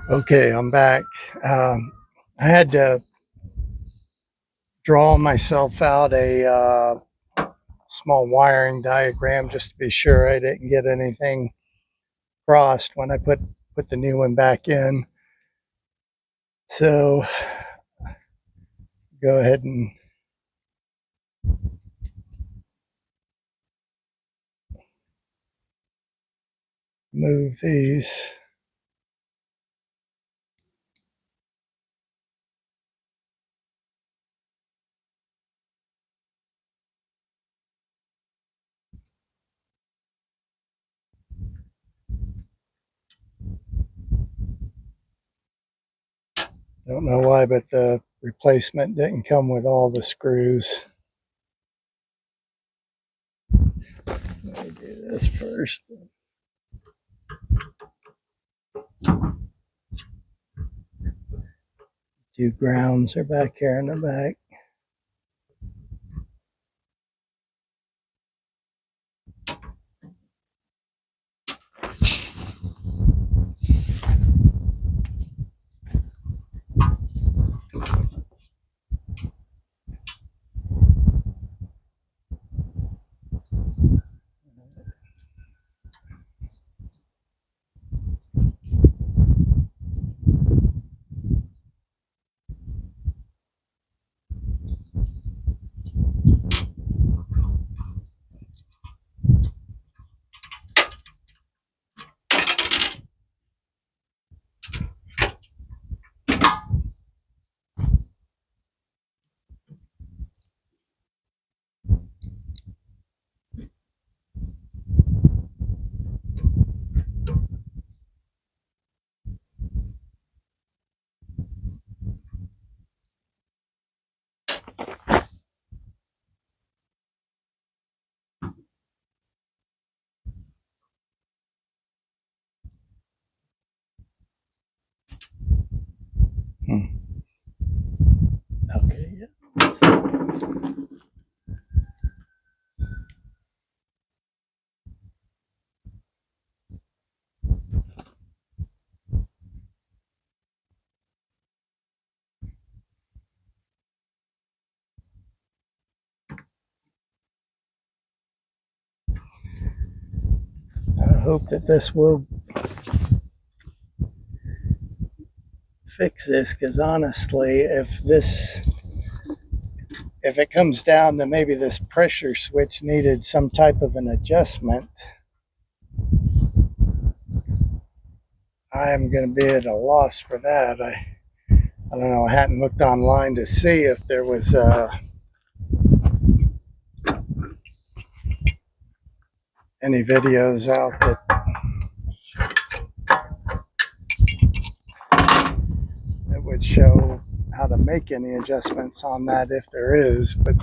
Okay, I'm back. I had to draw myself out a small wiring diagram just to be sure I didn't get anything crossed when I put the new one back in. So go ahead and move these. Don't know why, but the replacement didn't come with all the screws. Let me do this first. Two grounds are back here in the back. Okay, yeah. I hope that this will fix this, because honestly, if it comes down to maybe this pressure switch needed some type of an adjustment, I am going to be at a loss for that. I don't know. I hadn't looked online to see if there was any videos out that would show how to make any adjustments on that if there is, but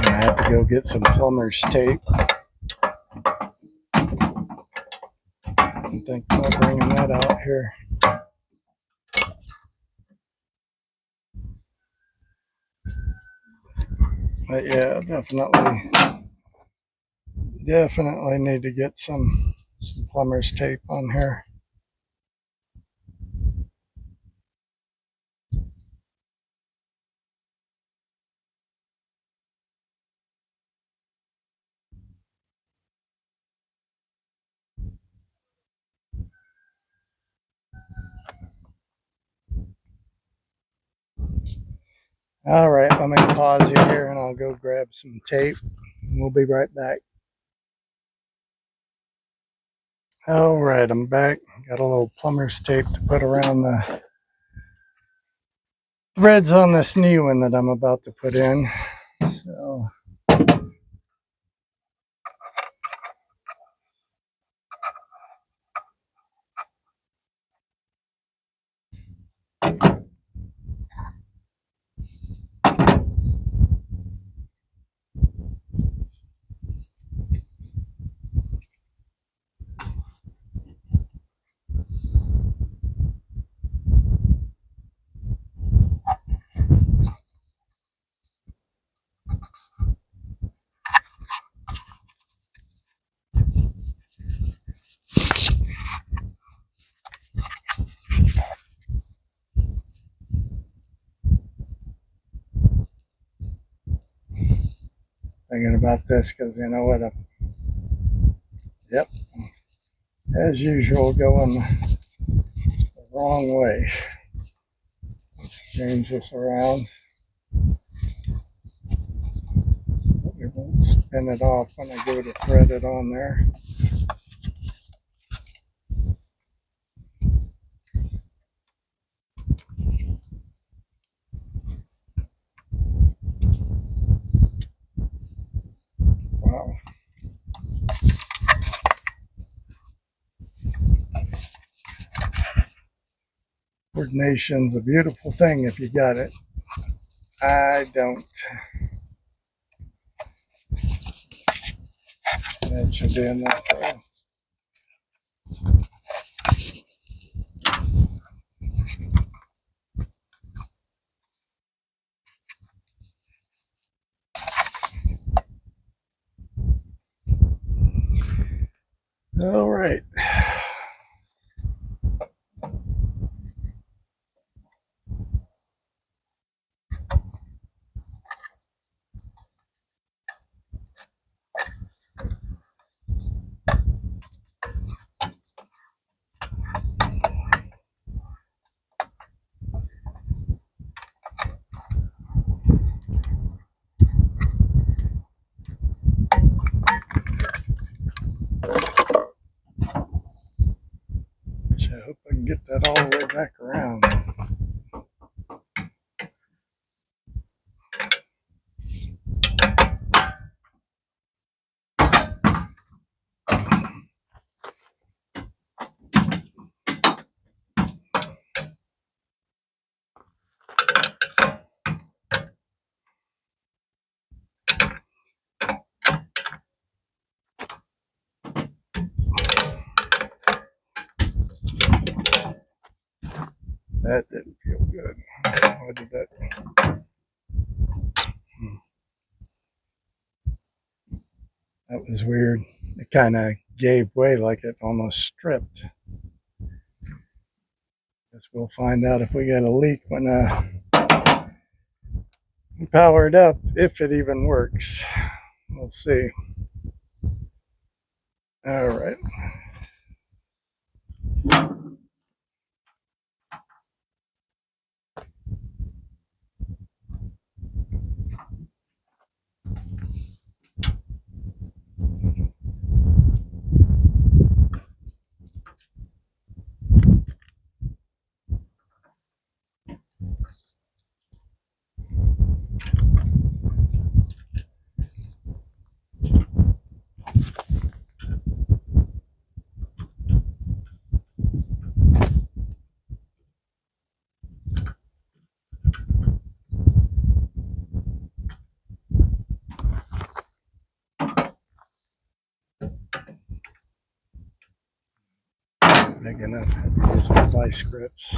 I have to go get some plumber's tape. I think about bringing that out here. But yeah, definitely need to get some plumber's tape on here. All right, let me pause you here and I'll go grab some tape. We'll be right back. All right, I'm back. Got a little plumber's tape to put around the threads on this new one that I'm about to put in. So thinking about this because you know what? Yep, as usual, going the wrong way. Let's change this around. It won't spin it off when I go to thread it on there. Wow. Coordination's a beautiful thing if you got it. I don't. That should be enough. All right. I hope I can get that all the way back around. That didn't feel good. What did that? That was weird. It kind of gave way like it almost stripped. Guess we'll find out if we get a leak when we power it up, if it even works. We'll see. All right. Big enough. These are vice grips.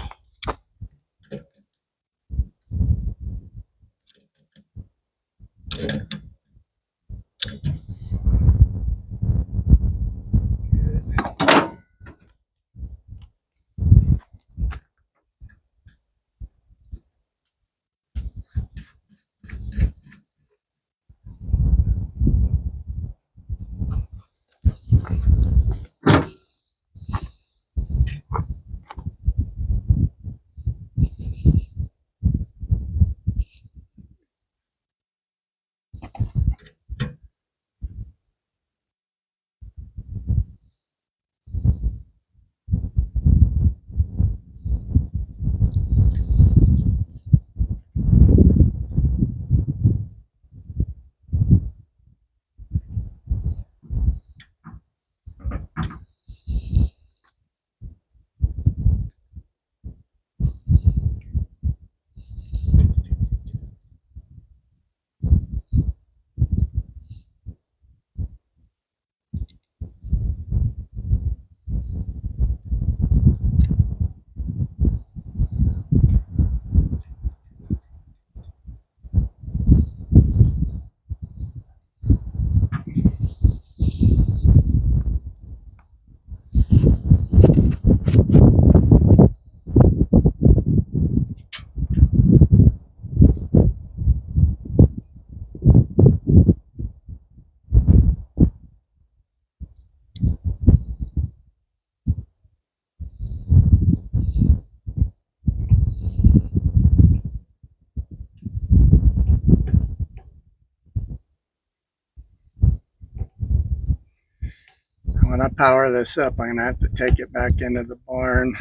when I power this up, I'm gonna have to take it back into the barn.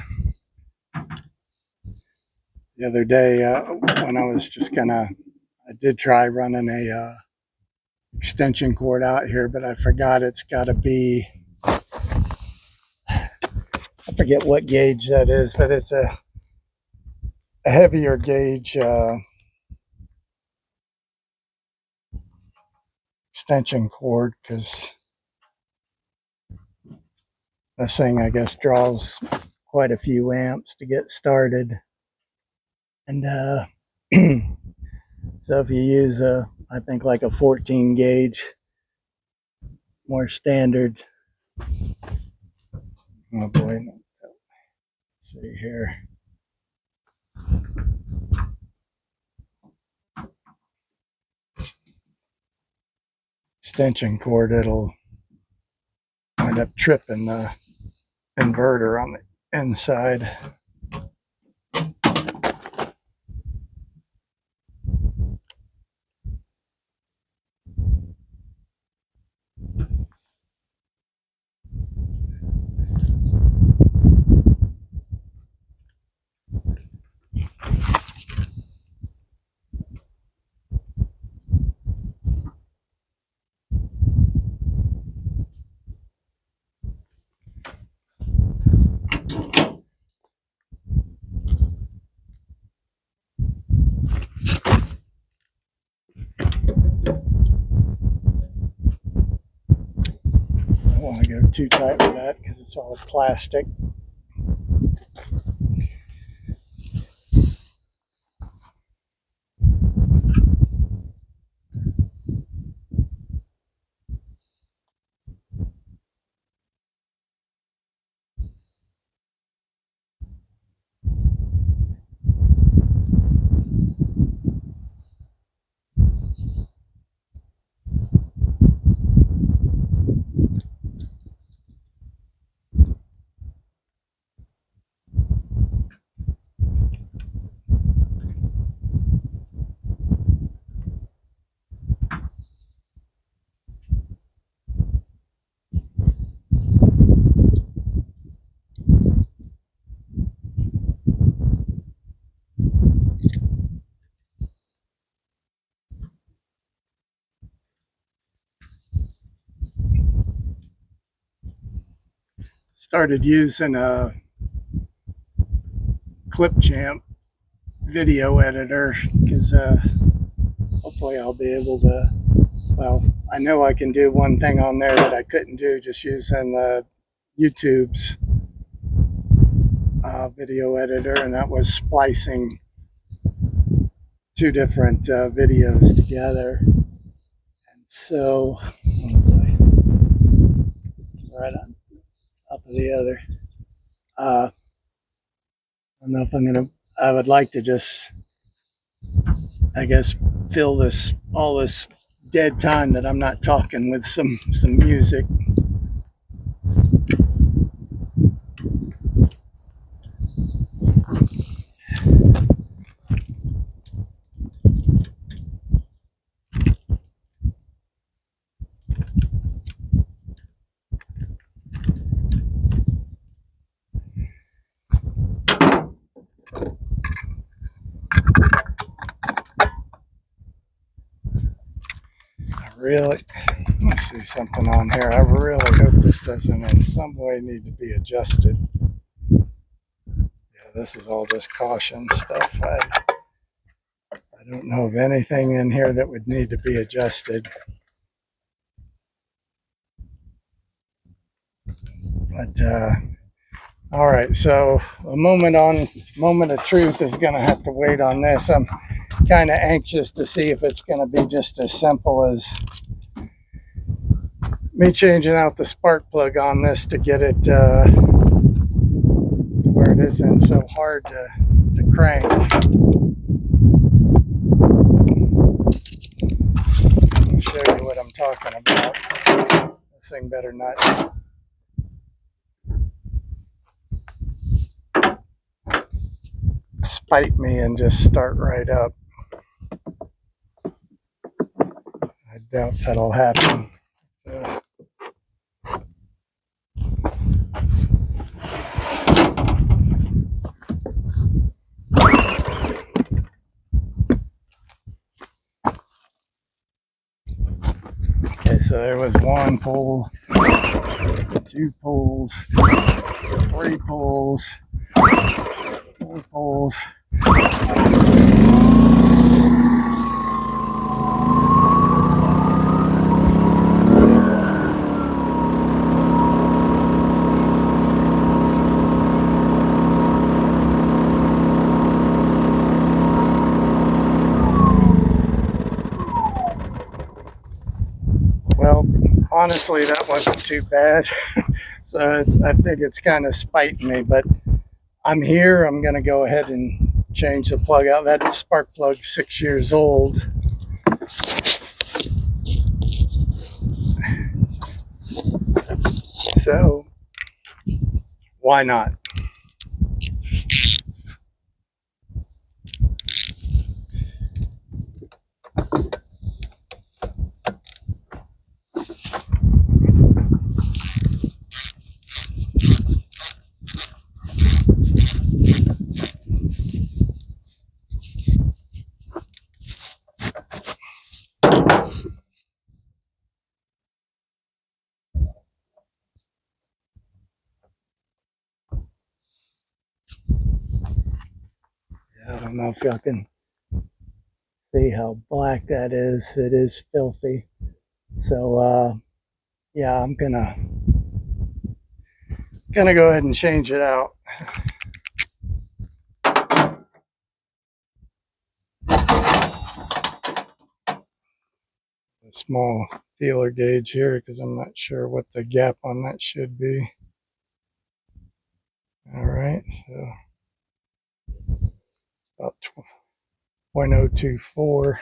The other day, when I was just I did try running a extension cord out here, but I forgot it's got to be, I forget what gauge that is, but it's a heavier gauge extension cord, because this thing, I guess, draws quite a few amps to get started. And so if you use I think like a 14 gauge, more standard. Oh boy, let's see here. Extension cord, it'll wind up tripping the inverter on the inside. I don't want to go too tight with that because it's all plastic. Started using a Clipchamp video editor because hopefully I'll be able to, well, I know I can do one thing on there that I couldn't do just using YouTube's video editor, and that was splicing two different videos together. And so, oh boy, it's right on top of the other. I don't know if I would like to just, I guess, fill all this dead time that I'm not talking with some music. Really, let's see something on here. I really hope this doesn't in some way need to be adjusted. Yeah, this is all just caution stuff. I don't know of anything in here that would need to be adjusted. But all right, so a moment of truth is going to have to wait on this. I'm kind of anxious to see if it's going to be just as simple as me changing out the spark plug on this to get it where it isn't so hard to crank. I'll show you what I'm talking about. This thing better not spite me and just start right up. I doubt that'll happen. So there was 1 pole, 2 poles, 3 poles, 4 poles. Well, honestly, that wasn't too bad. So I think it's kind of spiting me, but I'm here. I'm going to go ahead and change the plug out. That spark plug's 6 years old. So why not? I don't know if y'all can see how black that is. It is filthy. So yeah, I'm gonna go ahead and change it out. A small feeler gauge here because I'm not sure what the gap on that should be. All right, so it's about 0.024.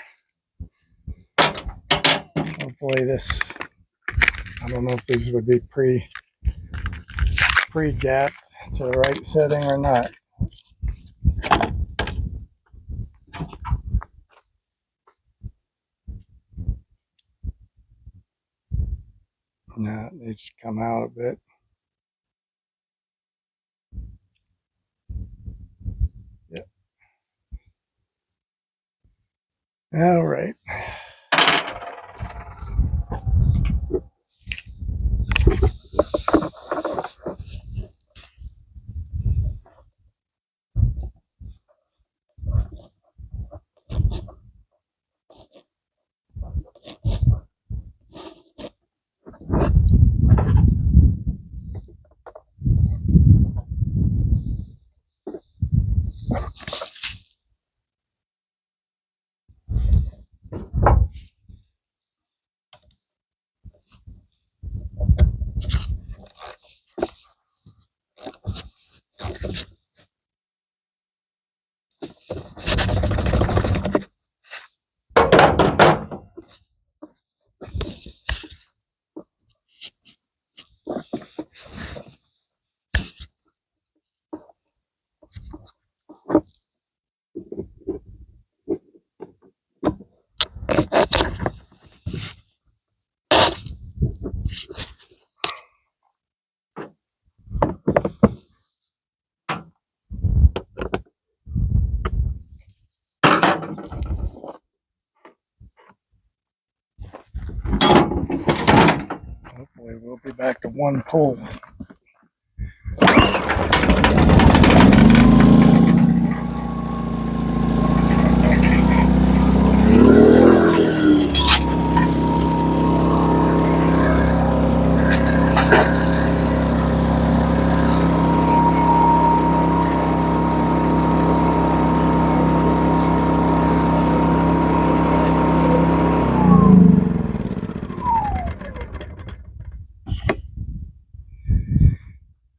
Hopefully this, I don't know if these would be pre-gapped to the right setting or not. No, it needs to come out a bit. Yep. All right. Hopefully we'll be back to 1 pole.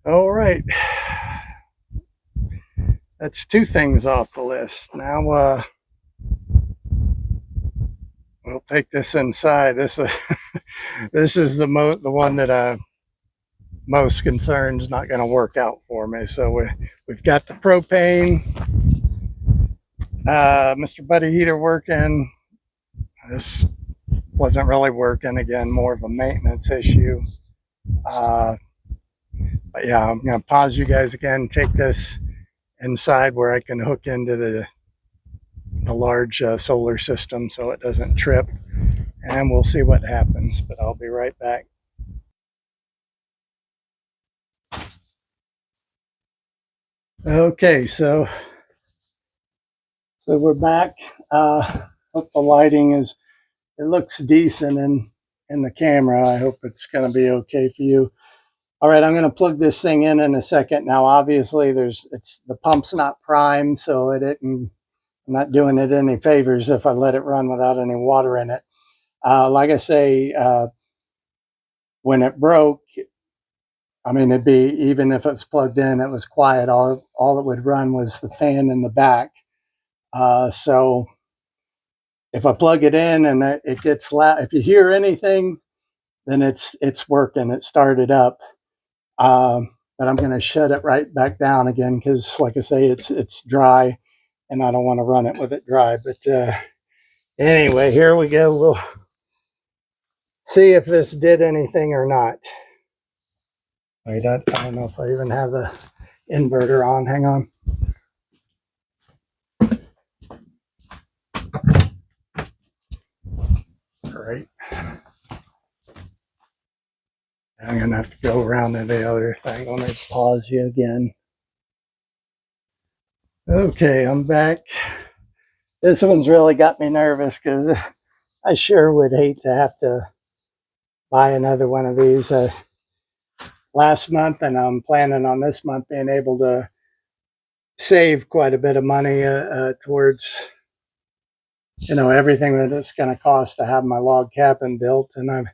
All right. That's 2 things off the list. Now we'll take this inside. This this is the one that most concerned is not going to work out for me. So we've got the propane, Mr. Buddy heater working. This wasn't really working. Again, more of a maintenance issue. But yeah, I'm going to pause you guys again, take this inside where I can hook into the large solar system so it doesn't trip. and we'll see what happens, but I'll be right back. Okay, so we're back. Hope the lighting is, it looks decent in the camera. I hope it's going to be okay for you. All right, I'm going to plug this thing in a second. Now, obviously, the pump's not primed, so I'm not doing it any favors if I let it run without any water in it. Like I say, when it broke, I mean, it'd be, even if it's plugged in, it was quiet. All it would run was the fan in the back. So if I plug it in and it gets loud, if you hear anything, then it's working. It started up. But I'm going to shut it right back down again because, like I say, it's dry, and I don't want to run it with it dry. But anyway, here we go. We'll see if this did anything or not. Wait, I don't know if I even have the inverter on. Hang on. All right. I'm going to have to go around to the other thing. Let me pause you again. Okay, I'm back. This one's really got me nervous because I sure would hate to have to buy another one of these last month, and I'm planning on this month being able to save quite a bit of money towards everything that it's going to cost to have my log cabin built. And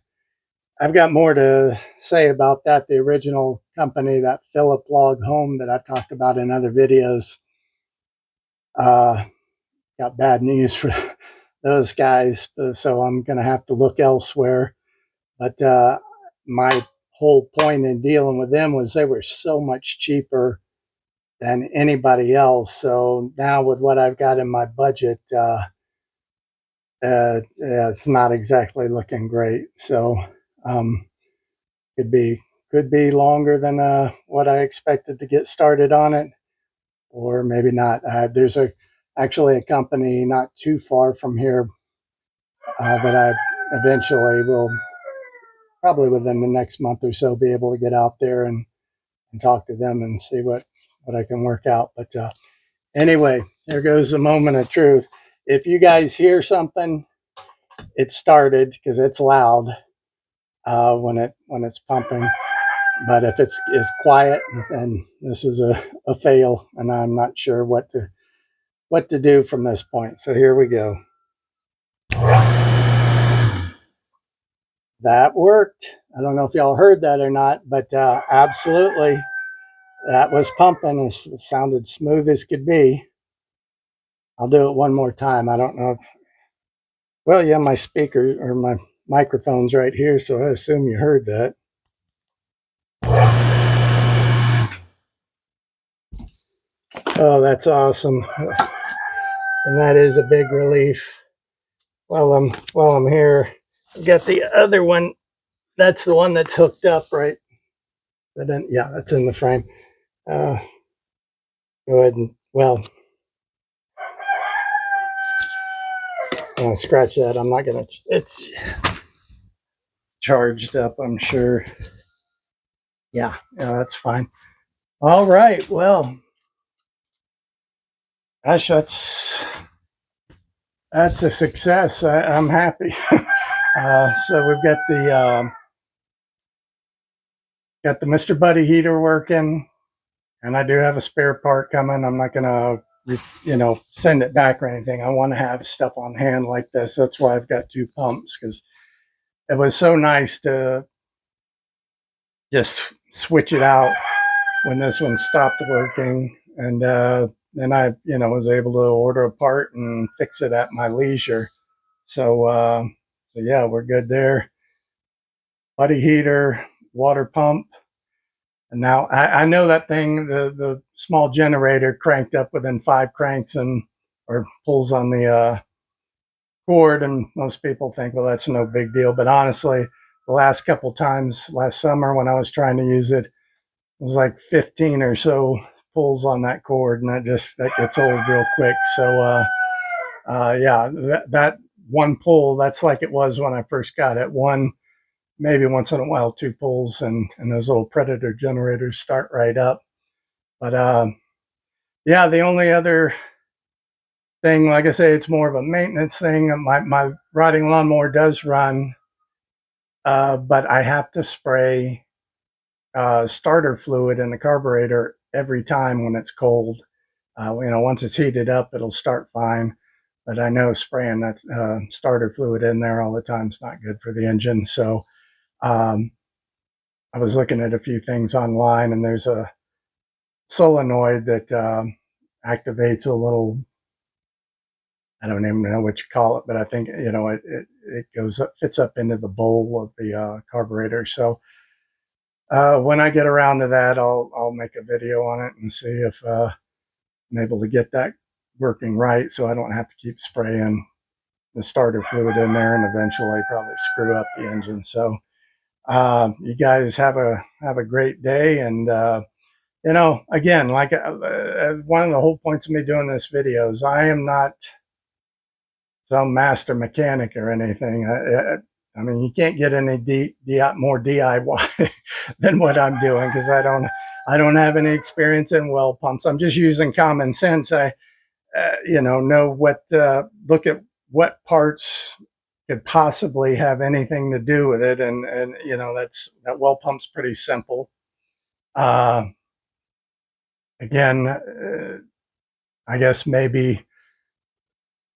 I've got more to say about that. The original company, that Phillip Log Home that I've talked about in other videos, got bad news for those guys, so I'm going to have to look elsewhere. But my whole point in dealing with them was they were so much cheaper than anybody else. So now with what I've got in my budget, yeah, it's not exactly looking great. So could be longer than what I expected to get started on it, or maybe not. There's actually a company not too far from here that I eventually will, probably within the next month or so, be able to get out there and talk to them and see what I can work out. But anyway, there goes the moment of truth. If you guys hear something, it started because it's loud when it's pumping. But if it's quiet, then this is a fail, and I'm not sure what to do from this point. So here we go. That worked. I don't know if y'all heard that or not, but absolutely, that was pumping. It sounded smooth as could be. I'll do it one more time. I don't know. Well, yeah, my speaker or my microphone's right here, so I assume you heard that. Oh, that's awesome. And that is a big relief. While I'm here, I've got the other one. That's the one that's hooked up, right? Yeah, that's in the frame. Go ahead and, well, scratch that. I'm not gonna. It's charged up, I'm sure. Yeah, that's fine. All right. Well, gosh, that's a success. I'm happy. So we've got the Mr. Buddy heater working, and I do have a spare part coming. I'm not gonna send it back or anything. I want to have stuff on hand like this. That's why I've got two pumps, because it was so nice to just switch it out when this one stopped working, and then I was able to order a part and fix it at my leisure. So yeah, we're good there. Buddy heater, water pump. And now I know that thing, the small generator cranked up within 5 cranks or pulls on the cord, and most people think, well, that's no big deal. But honestly, the last couple times last summer when I was trying to use it, it was like 15 or so pulls on that cord, and that gets old real quick. So yeah, one pull. That's like it was when I first got it. One, maybe once in a while, two pulls, and those little Predator generators start right up. But yeah, the only other thing, like I say, it's more of a maintenance thing. My riding lawnmower does run, but I have to spray starter fluid in the carburetor every time when it's cold. Once it's heated up, it'll start fine. But I know spraying that starter fluid in there all the time is not good for the engine. So um, I was looking at a few things online, and there's a solenoid that activates a little, I don't even know what you call it, but I think, it goes up, fits up into the bowl of the carburetor. So when I get around to that, I'll make a video on it and see if I'm able to get that working right, so I don't have to keep spraying the starter fluid in there and eventually probably screw up the engine. So you guys have a great day, and again, like one of the whole points of me doing this video is I am not some master mechanic or anything. I mean, you can't get any more DIY than what I'm doing, because I don't have any experience in well pumps. I'm just using common sense. I know what look at what parts could possibly have anything to do with it, and that well pump's pretty simple. Again, I guess maybe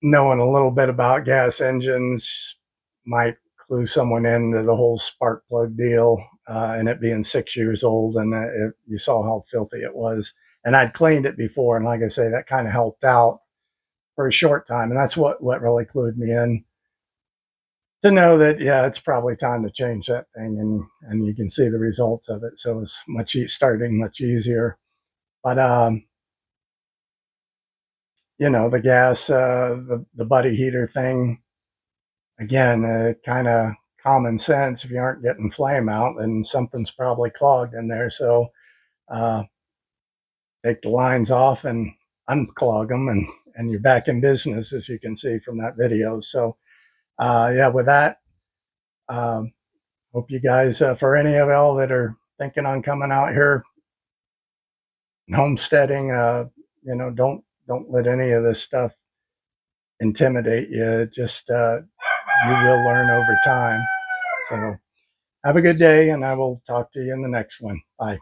knowing a little bit about gas engines might clue someone into the whole spark plug deal, and it being 6 years old, and you saw how filthy it was. And I'd cleaned it before, and like I say, that kind of helped out for a short time, and that's what really clued me in to know that, yeah, it's probably time to change that thing, and you can see the results of it. So it's starting much easier. But the gas, the buddy heater thing, again, kind of common sense. If you aren't getting flame out, then something's probably clogged in there. So uh, take the lines off and unclog them, and you're back in business, as you can see from that video. So yeah, with that, um, hope you guys, for any of y'all that are thinking on coming out here and homesteading, don't let any of this stuff intimidate you. Just you will learn over time. So have a good day, and I will talk to you in the next one. Bye.